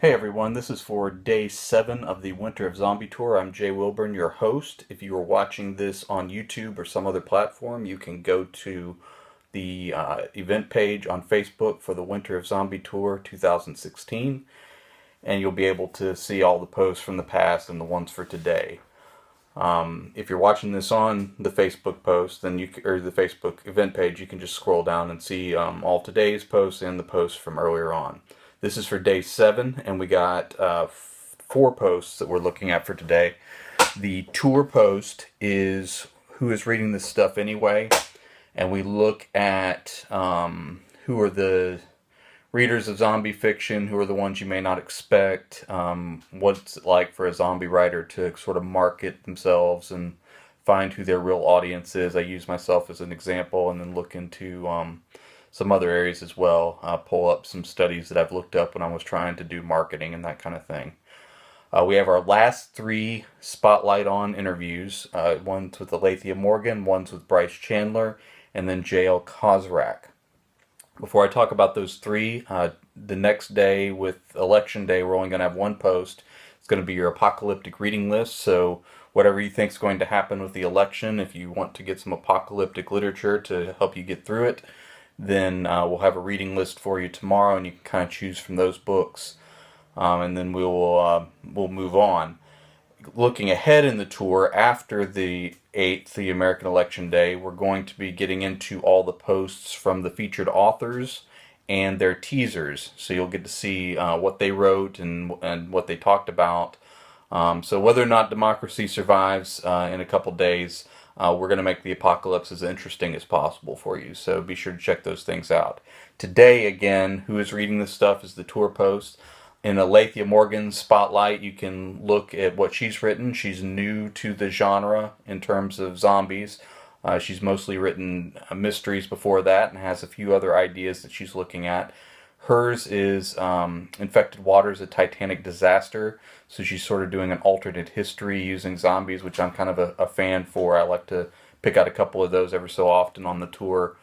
Hey everyone, this is for day 7 of the Winter of Zombie Tour. I'm Jay Wilburn, your host. If you are watching this on YouTube or some other platform, you can go to the event page on Facebook for the Winter of Zombie Tour 2016, and you'll be able to see all the posts from the past and the ones for today. If you're watching this on the Facebook post, then or the Facebook event page, you can just scroll down and see all today's posts and the posts from earlier on. This is for day 7, and we got 4 posts that we're looking at for today. The tour post is who is reading this stuff anyway, and we look at who are the readers of zombie fiction, who are the ones you may not expect, what's it like for a zombie writer to sort of market themselves and find who their real audience is. I use myself as an example and then look into some other areas as well, pull up some studies that I've looked up when I was trying to do marketing and that kind of thing. We have our last 3 Spotlight On interviews. One's with Alethea Morgan, one's with Bryce Chandler, and then J.L. Kozrak. Before I talk about those 3, the next day with Election Day, we're only going to have 1 post. It's going to be your apocalyptic reading list, so whatever you think is going to happen with the election, if you want to get some apocalyptic literature to help you get through it, then we'll have a reading list for you tomorrow, and you can kind of choose from those books, and then we'll move on. Looking ahead in the tour, after the 8th, the American Election Day, we're going to be getting into all the posts from the featured authors and their teasers. So you'll get to see what they wrote and what they talked about. So whether or not democracy survives in a couple days, we're going to make the apocalypse as interesting as possible for you. So be sure to check those things out. Today, again, who is reading this stuff is the tour post. In Alethea Morgan's Spotlight, you can look at what she's written. She's new to the genre in terms of zombies. She's mostly written mysteries before that and has a few other ideas that she's looking at. Hers is Infected Waters, a Titanic Disaster. So she's sort of doing an alternate history using zombies, which I'm kind of a fan for. I like to pick out a couple of those every so often on the tour.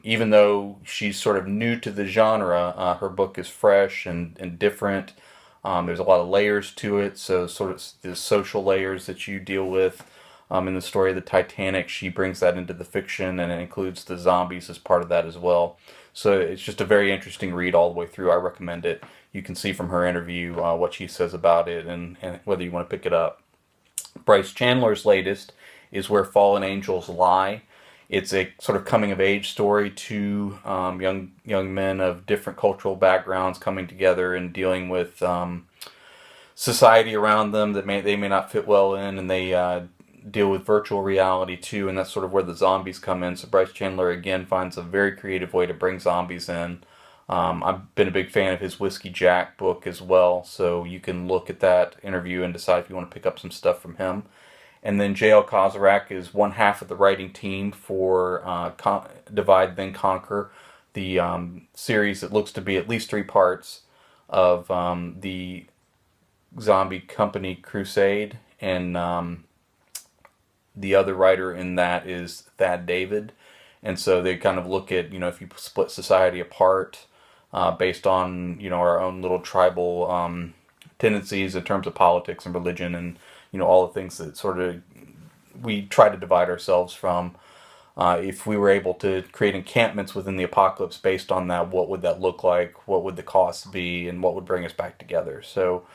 Even though she's sort of new to the genre, her book is fresh and different. There's a lot of layers to it, so sort of the social layers that you deal with in the story of the Titanic, she brings that into the fiction, and it includes the zombies as part of that as well. So it's just a very interesting read all the way through. I recommend it. You can see from her interview what she says about it and whether you want to pick it up. Bryce Chandler's latest is Where Fallen Angels Lie. It's a sort of coming-of-age story to young men of different cultural backgrounds coming together and dealing with society around them that they may not fit well in, and they deal with virtual reality too, and that's sort of where the zombies come in. So Bryce Chandler, again, finds a very creative way to bring zombies in. I've been a big fan of his Whiskey Jack book as well, so you can look at that interview and decide if you want to pick up some stuff from him. And then J.L. Kozrak is one half of the writing team for Divide Then Conquer, the series that looks to be at least 3 parts of the Zombie Company Crusade. And the other writer in that is Thad David. And so they kind of look at, if you split society apart based on, our own little tribal tendencies in terms of politics and religion and all the things that sort of we try to divide ourselves from. If we were able to create encampments within the apocalypse based on that, what would that look like? What would the costs be? And what would bring us back together? So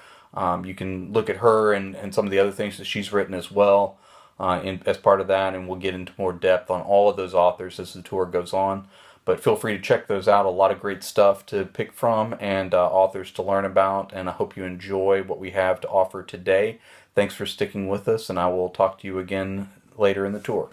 you can look at her and some of the other things that she's written as well as part of that, and we'll get into more depth on all of those authors as the tour goes on. But feel free to check those out. A lot of great stuff to pick from and authors to learn about, and I hope you enjoy what we have to offer today. Thanks for sticking with us, and I will talk to you again later in the tour.